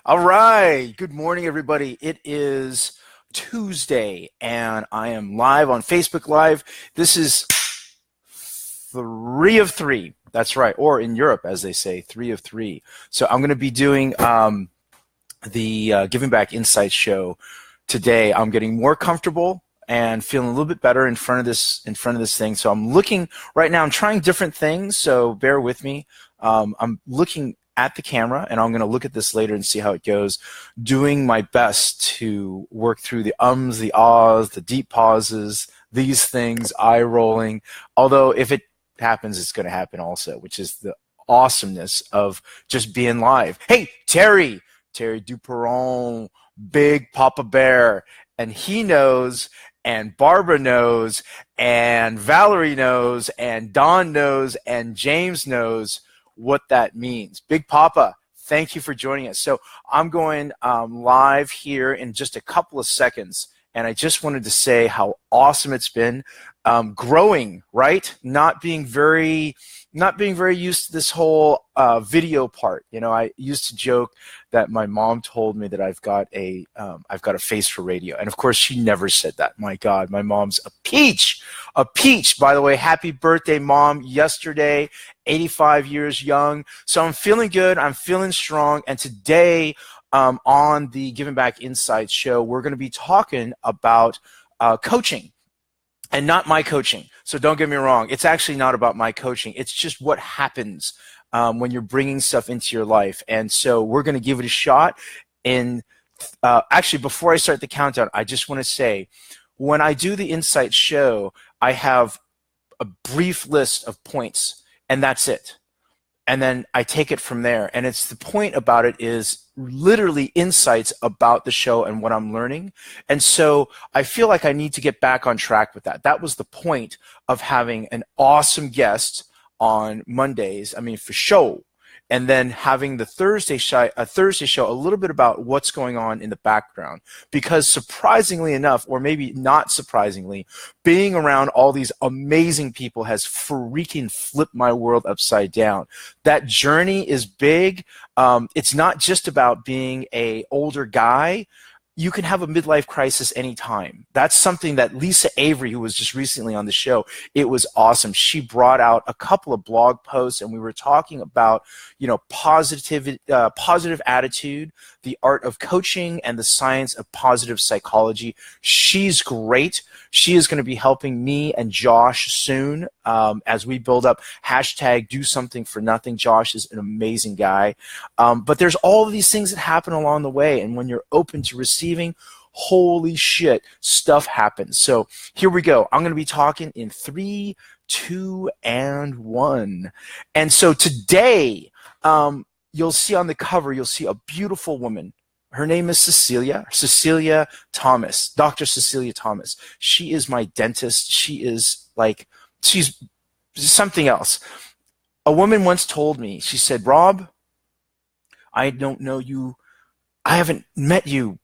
All right. Good morning, everybody. It is Tuesday, and I am live on Facebook Live. This is 3 of 3. That's right. Or in Europe, as they say, 3 of 3. So I'm going to be doing the Giving Back Insights show today. I'm getting more comfortable and feeling a little bit better in front of this thing. So I'm looking right now. I'm trying different things. So bear with me. I'm looking at the camera, and I'm going to look at this later and see how it goes, doing my best to work through the ums, the ahs, the deep pauses, these things, eye rolling. Although if it happens, it's going to happen also, which is the awesomeness of just being live. Hey, Terry Duperon, Big Papa Bear, and he knows, and Barbara knows, and Valerie knows, and Don knows, and James knows what that means. Big Papa, thank you for joining us. So I'm going live here in just a couple of seconds, and I just wanted to say how awesome it's been growing, right? Not being very used to this whole video part. You know, I used to joke that my mom told me that I've got a face for radio, and of course she never said that. My God, my mom's a peach, a peach. By the way, happy birthday, Mom! Yesterday, 85 years young. So I'm feeling good. I'm feeling strong, and today on the Giving Back Insights show, we're going to be talking about coaching. And not my coaching. So don't get me wrong. It's actually not about my coaching. It's just what happens when you're bringing stuff into your life. And so we're going to give it a shot. And actually, before I start the countdown, I just want to say, when I do the Insight show, I have a brief list of points, and that's it. And then I take it from there. And it's the point about it is literally insights about the show and what I'm learning. And so I feel like I need to get back on track with that. That was the point of having an awesome guest on Mondays, I mean, for show. And then having the Thursday show a little bit about what's going on in the background. Because surprisingly enough, or maybe not surprisingly, being around all these amazing people has freaking flipped my world upside down. That journey is big. It's not just about being an older guy. You can have a midlife crisis anytime. That's something that Lisa Avery, who was just recently on the show, it was awesome. She brought out a couple of blog posts, and we were talking about, you know, positive attitude, the art of coaching, and the science of positive psychology. She's great. She is going to be helping me and Josh soon as we build up hashtag do something for nothing. Josh is an amazing guy. But there's all of these things that happen along the way. And when you're open to receiving, holy shit, stuff happens. So here we go. I'm going to be talking in 3, 2, and 1. And so today, you'll see on the cover, you'll see a beautiful woman. Her name is Cecilia Thomas, Dr. Cecilia Thomas. She is my dentist. She's something else. A woman once told me, she said, Rob, I don't know you. I haven't met you.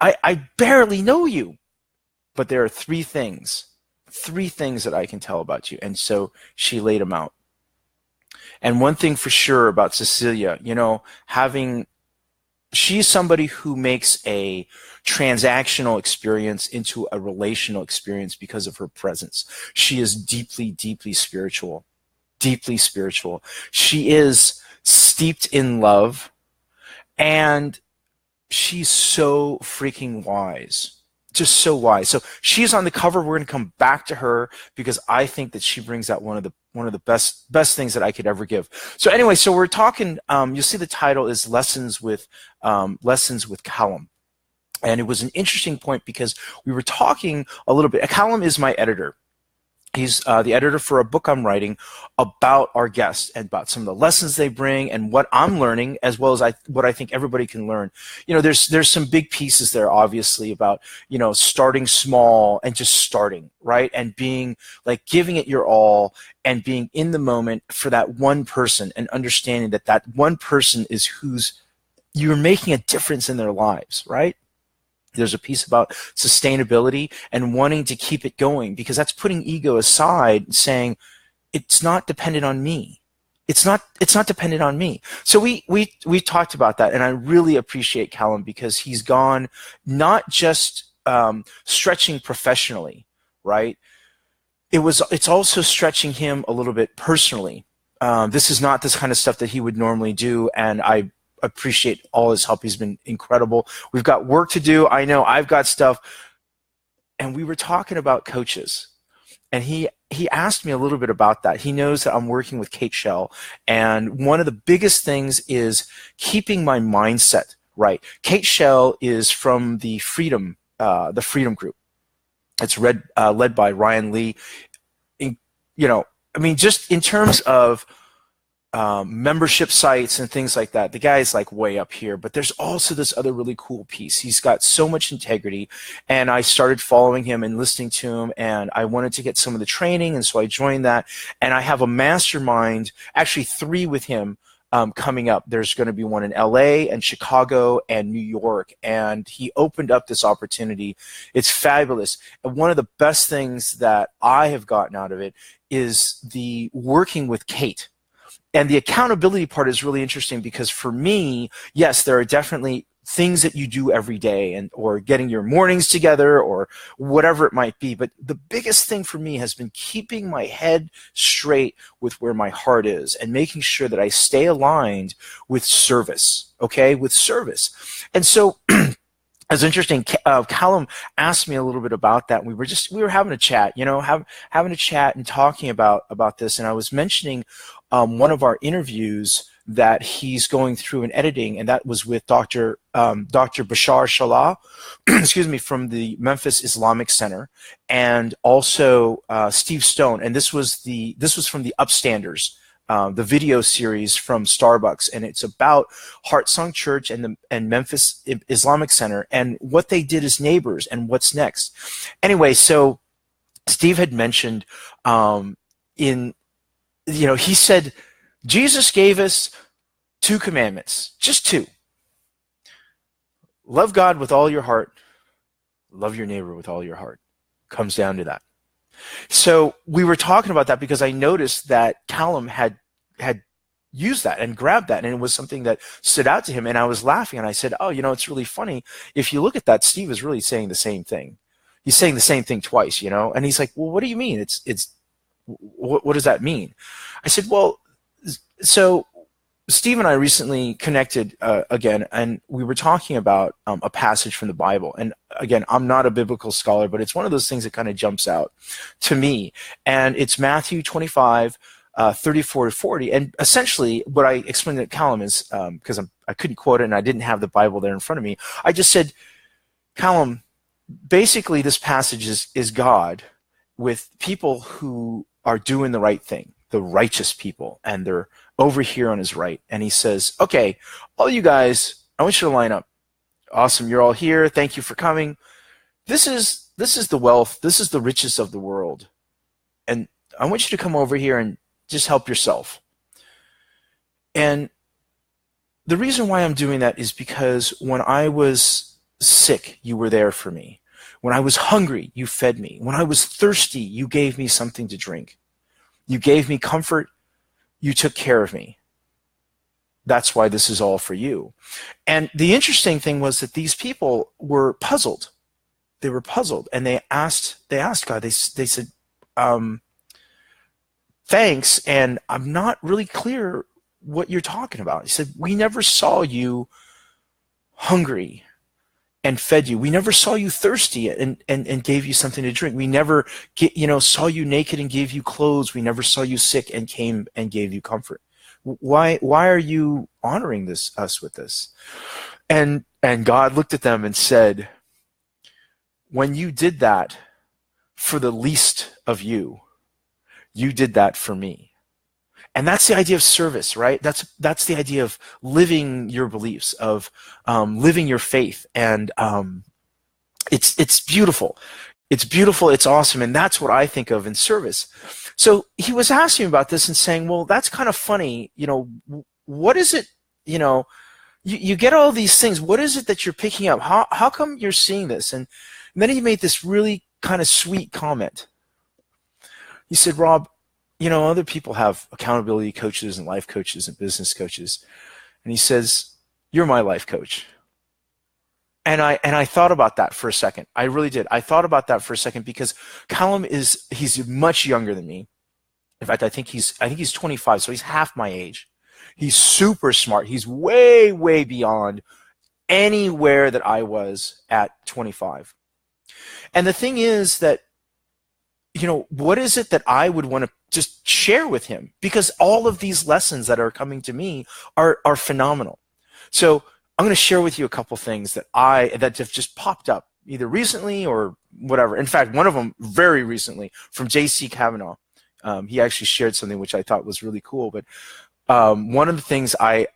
I barely know you. But there are 3 things that I can tell about you. And so she laid them out. And one thing for sure about Cecilia, you know, she's somebody who makes a transactional experience into a relational experience because of her presence. She is deeply, deeply spiritual. Deeply spiritual. She is steeped in love, and she's so freaking wise. Just so wise. So she's on the cover. We're going to come back to her because I think that she brings out one of the best things that I could ever give. So anyway, so we're talking. You'll see the title is Lessons with Callum, and it was an interesting point because we were talking a little bit. Callum is my editor. He's the editor for a book I'm writing about our guests and about some of the lessons they bring and what I'm learning, as well as what I think everybody can learn. You know, there's some big pieces there, obviously, about, you know, starting small and just starting, right? And being like giving it your all and being in the moment for that one person and understanding that that one person is who's you're making a difference in their lives, right? There's a piece about sustainability and wanting to keep it going, because that's putting ego aside, saying it's not dependent on me. it's not dependent on me. So we talked about that, and I really appreciate Callum because he's gone not just stretching professionally, right? It's also stretching him a little bit personally. This is not this kind of stuff that he would normally do, and I appreciate all his help. He's been incredible. We've got work to do. I know I've got stuff. And we were talking about coaches, and he asked me a little bit about that. He knows that I'm working with Kate Shell, and one of the biggest things is keeping my mindset right. Kate Shell is from the Freedom Group. It's led by Ryan Lee. Just in terms of membership sites and things like that, the guy's like way up here, but there's also this other really cool piece. He's got so much integrity, and I started following him and listening to him, and I wanted to get some of the training, and so I joined that, and I have a mastermind, actually 3 with him, coming up. There's going to be one in LA and Chicago and New York, and he opened up this opportunity. It's fabulous. And one of the best things that I have gotten out of it is the working with Kate. And the accountability part is really interesting because for me, yes, there are definitely things that you do every day or getting your mornings together or whatever it might be. But the biggest thing for me has been keeping my head straight with where my heart is and making sure that I stay aligned with service, okay, with service. And so it's interesting. Callum asked me a little bit about that. We were having a chat, having a chat and talking about this. And I was mentioning one of our interviews that he's going through and editing, and that was with Dr. Bashar Shalah, excuse me, from the Memphis Islamic Center, and also Steve Stone. And this was from the Upstanders, the video series from Starbucks, and it's about Heartsong Church and Memphis Islamic Center and what they did as neighbors and what's next. Anyway, so Steve had mentioned he said Jesus gave us 2 commandments, just 2. Love God with all your heart, love your neighbor with all your heart. Comes down to that. So we were talking about that because I noticed that Callum had used that and grabbed that, and it was something that stood out to him, and I was laughing, and I said, it's really funny. If you look at that, Steve is really saying the same thing. He's saying the same thing twice, and he's like, well, what do you mean? What does that mean? I said, well, so Steve and I recently connected again, and we were talking about a passage from the Bible. And again, I'm not a biblical scholar, but it's one of those things that kind of jumps out to me. And it's Matthew 25, 34 to 40. And essentially what I explained to Callum is, because I couldn't quote it and I didn't have the Bible there in front of me, I just said, Callum, basically this passage is God with people who are doing the right thing, the righteous people, and they're over here on his right. And he says, okay, all you guys, I want you to line up. Awesome, you're all here. Thank you for coming. This is the wealth. This is the riches of the world. And I want you to come over here and just help yourself. And the reason why I'm doing that is because when I was sick, you were there for me. When I was hungry, you fed me. When I was thirsty, you gave me something to drink. You gave me comfort. You took care of me. That's why this is all for you. And the interesting thing was that these people were puzzled. They were puzzled, and they asked God. They said, thanks, and I'm not really clear what you're talking about. He said, we never saw you hungry and fed you. We never saw you thirsty and gave you something to drink. We never saw you naked and gave you clothes. We never saw you sick and came and gave you comfort. Why are you honoring us with this? And God looked at them and said, when you did that for the least of you, you did that for me. And that's the idea of service, right? That's the idea of living your beliefs, of living your faith, and it's beautiful. It's beautiful. It's awesome, and that's what I think of in service. So he was asking about this and saying, "Well, that's kind of funny. What is it? You get all these things. What is it that you're picking up? How come you're seeing this?" And then he made this really kind of sweet comment. He said, "Rob, other people have accountability coaches and life coaches and business coaches. And he says, you're my life coach. And I thought about that for a second. I really did. I thought about that for a second because Callum he's much younger than me. In fact, I think he's 25, so he's half my age. He's super smart. He's way, way beyond anywhere that I was at 25. And the thing is that, what is it that I would want to just share with him? Because all of these lessons that are coming to me are phenomenal. So I'm going to share with you a couple things that have just popped up either recently or whatever. In fact, one of them very recently from J.C. Kavanaugh. He actually shared something which I thought was really cool. But one of the things I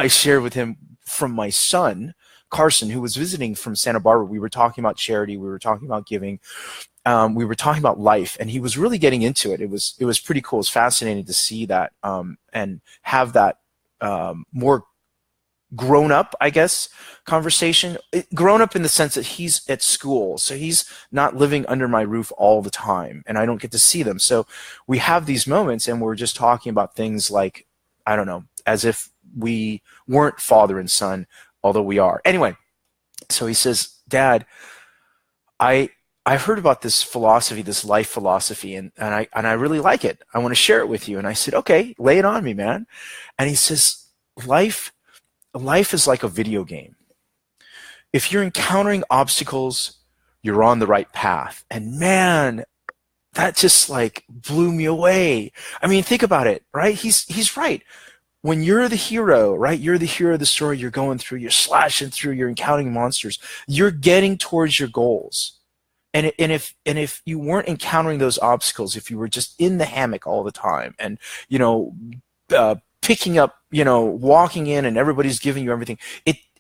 shared with him from my son, Carson, who was visiting from Santa Barbara. We were talking about charity. We were talking about giving. We were talking about life, and he was really getting into it. It was pretty cool. It's fascinating to see that and have that more grown up, I guess, conversation. Grown up in the sense that he's at school, so he's not living under my roof all the time, and I don't get to see them. So we have these moments, and we're just talking about things like, I don't know, as if we weren't father and son, although we are. Anyway, so he says, Dad, I heard about this philosophy, this life philosophy, and I really like it. I want to share it with you. And I said, okay, lay it on me, man. And he says, life is like a video game. If you're encountering obstacles, you're on the right path. And man, that just like blew me away. I mean, think about it, right? He's right. When you're the hero, right? You're the hero of the story. You're going through, you're slashing through, you're encountering monsters. You're getting towards your goals. And if you weren't encountering those obstacles, if you were just in the hammock all the time and, picking up, walking in and everybody's giving you everything,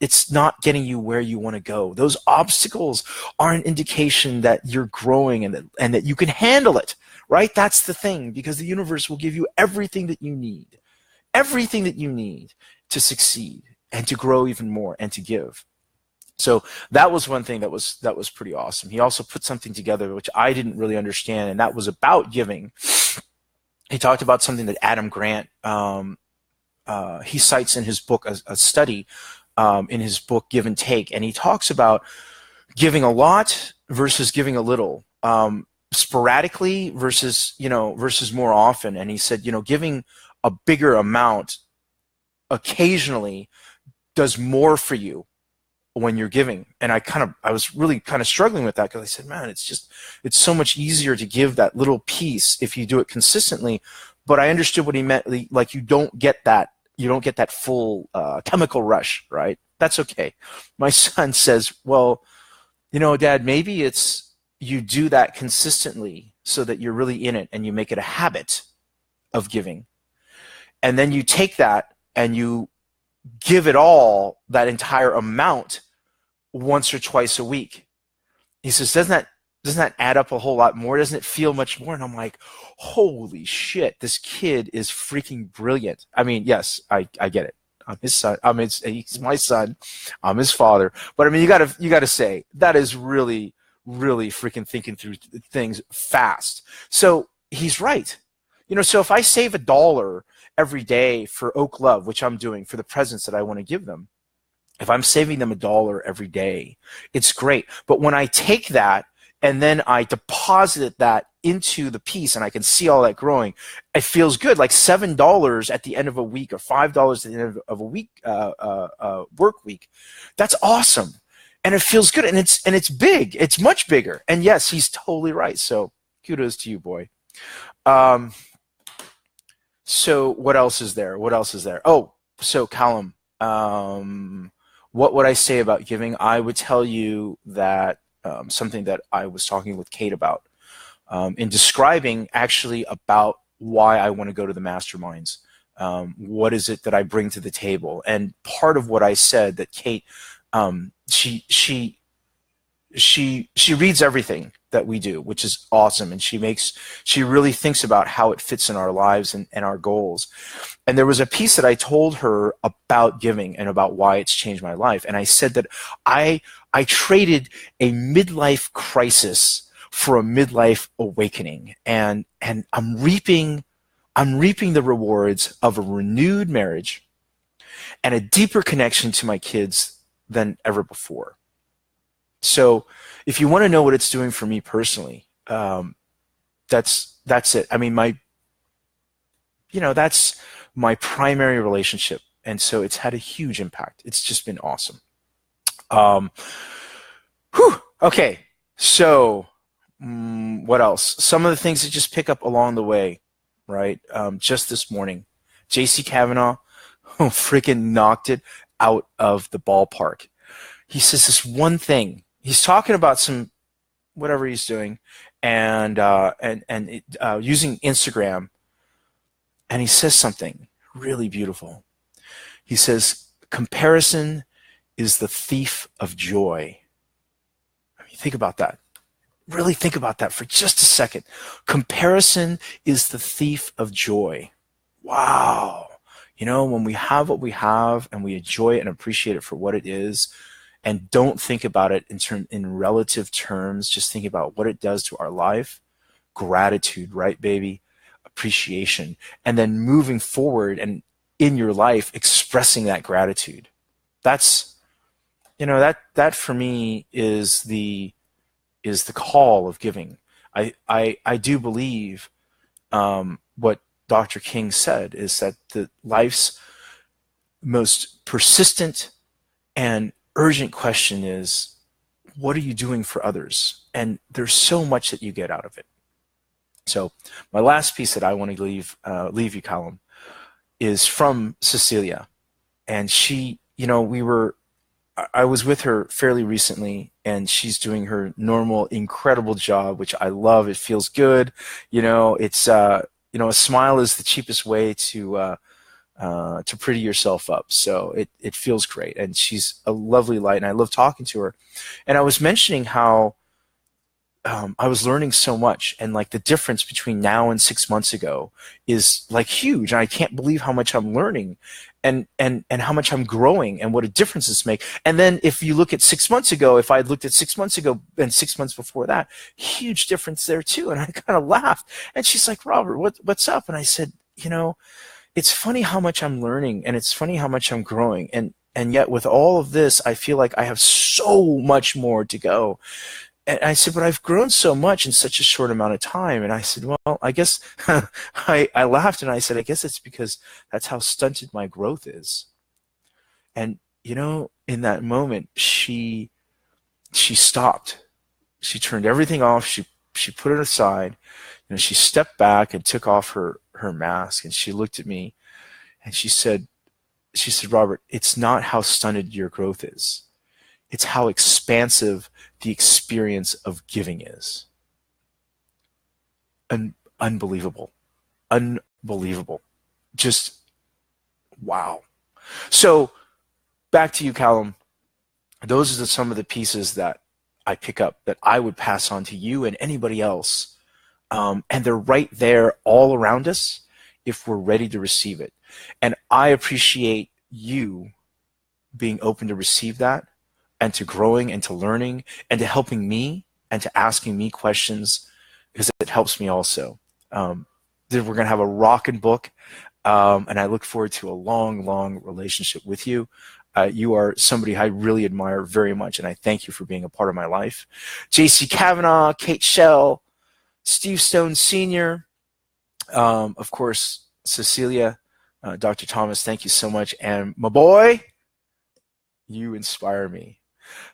it's not getting you where you want to go. Those obstacles are an indication that you're growing and that you can handle it, right? That's the thing, because the universe will give you everything that you need to succeed and to grow even more and to give. So that was one thing that was pretty awesome. He also put something together which I didn't really understand, and that was about giving. He talked about something that Adam Grant he cites in his book, a study in his book Give and Take, and he talks about giving a lot versus giving a little, sporadically versus more often. And he said, giving a bigger amount occasionally does more for you when you're giving. And I was really kind of struggling with that, because I said, man, it's so much easier to give that little piece if you do it consistently. But I understood what he meant. Like, you don't get that full chemical rush, right? That's okay. My son says, well, Dad, maybe it's you do that consistently so that you're really in it and you make it a habit of giving. And then you take that and you give it all, that entire amount, once or twice a week. He says, doesn't that add up a whole lot more? Doesn't it feel much more? And I'm like, holy shit, this kid is freaking brilliant. I mean, yes, I get it. I'm his son. He's my son. I'm his father. But I mean, you gotta say that is really, really freaking thinking through things fast. So he's right. So if I save $1 every day for Oak Love, which I'm doing for the presents that I want to give them, if I'm saving them $1 every day, it's great. But when I take that and then I deposit that into the piece and I can see all that growing, it feels good. Like $7 at the end of a week or $5 at the end of a week, work week. That's awesome. And it feels good. And it's big. It's much bigger. And yes, he's totally right. So kudos to you, boy. So what else is there? Oh, so Callum, what would I say about giving? I would tell you that something that I was talking with Kate about in describing actually about why I want to go to the masterminds. What is it that I bring to the table? And part of what I said that Kate, she reads everything that we do, which is awesome. And she really thinks about how it fits in our lives and our goals. And there was a piece that I told her about giving and about why it's changed my life. And I said that I traded a midlife crisis for a midlife awakening. And I'm reaping I'm reaping the rewards of a renewed marriage and a deeper connection to my kids than ever before. So if you want to know what it's doing for me personally, that's it. I mean, that's my primary relationship. And so it's had a huge impact. It's just been awesome. Okay. So what else? Some of the things that just pick up along the way, right? Just this morning, J.C. Kavanaugh freaking knocked it out of the ballpark. He says this one thing. He's talking about some whatever he's doing, and using Instagram, and he says something really beautiful. He says, "Comparison is the thief of joy." I mean, think about that. Really think about that for just a second. Comparison is the thief of joy. Wow. When we have what we have and we enjoy it and appreciate it for what it is, and don't think about it in relative terms, just think about what it does to our life. Gratitude, right, baby? Appreciation. And then moving forward and in your life, expressing that gratitude. That's, that for me is the call of giving. I do believe what Dr. King said is that the life's most persistent and urgent question is, what are you doing for others? And there's so much that you get out of it. So my last piece that I want to leave you, Callum, is from Cecilia. And she, I was with her fairly recently, and she's doing her normal, incredible job, which I love. It feels good. It's, a smile is the cheapest way to pretty yourself up. So it feels great. And she's a lovely light, and I love talking to her. And I was mentioning how I was learning so much, and like the difference between now and 6 months ago is like huge. And I can't believe how much I'm learning and how much I'm growing and what a difference this makes. And then if you look at 6 months ago, if I had looked at 6 months ago and 6 months before that, huge difference there too. And I kind of laughed, and she's like, "Robert, what's up?" And I said, it's funny how much I'm learning, and it's funny how much I'm growing. And yet with all of this, I feel like I have so much more to go. And I said, "But I've grown so much in such a short amount of time." And I said, "Well, I guess," I laughed, and I said, "I guess it's because that's how stunted my growth is." And, in that moment, she stopped. She turned everything off. She put it aside. She stepped back and took off her mask, and she looked at me, and she said, "Robert, it's not how stunted your growth is. It's how expansive the experience of giving is." Unbelievable. Unbelievable. Just wow. So back to you, Callum. Those are some of the pieces that I pick up that I would pass on to you and anybody else. And they're right there all around us if we're ready to receive it. And I appreciate you being open to receive that, and to growing and to learning and to helping me and to asking me questions, because it helps me also. We're going to have a rockin' book, and I look forward to a long, long relationship with you. You are somebody I really admire very much, and I thank you for being a part of my life. J.C. Kavanaugh, Kate Shell, Steve Stone Sr., of course, Cecilia, Dr. Thomas, thank you so much. And my boy, you inspire me.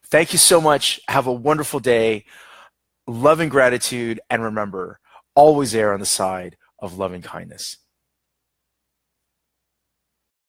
Thank you so much. Have a wonderful day. Love and gratitude. And remember, always err on the side of loving kindness.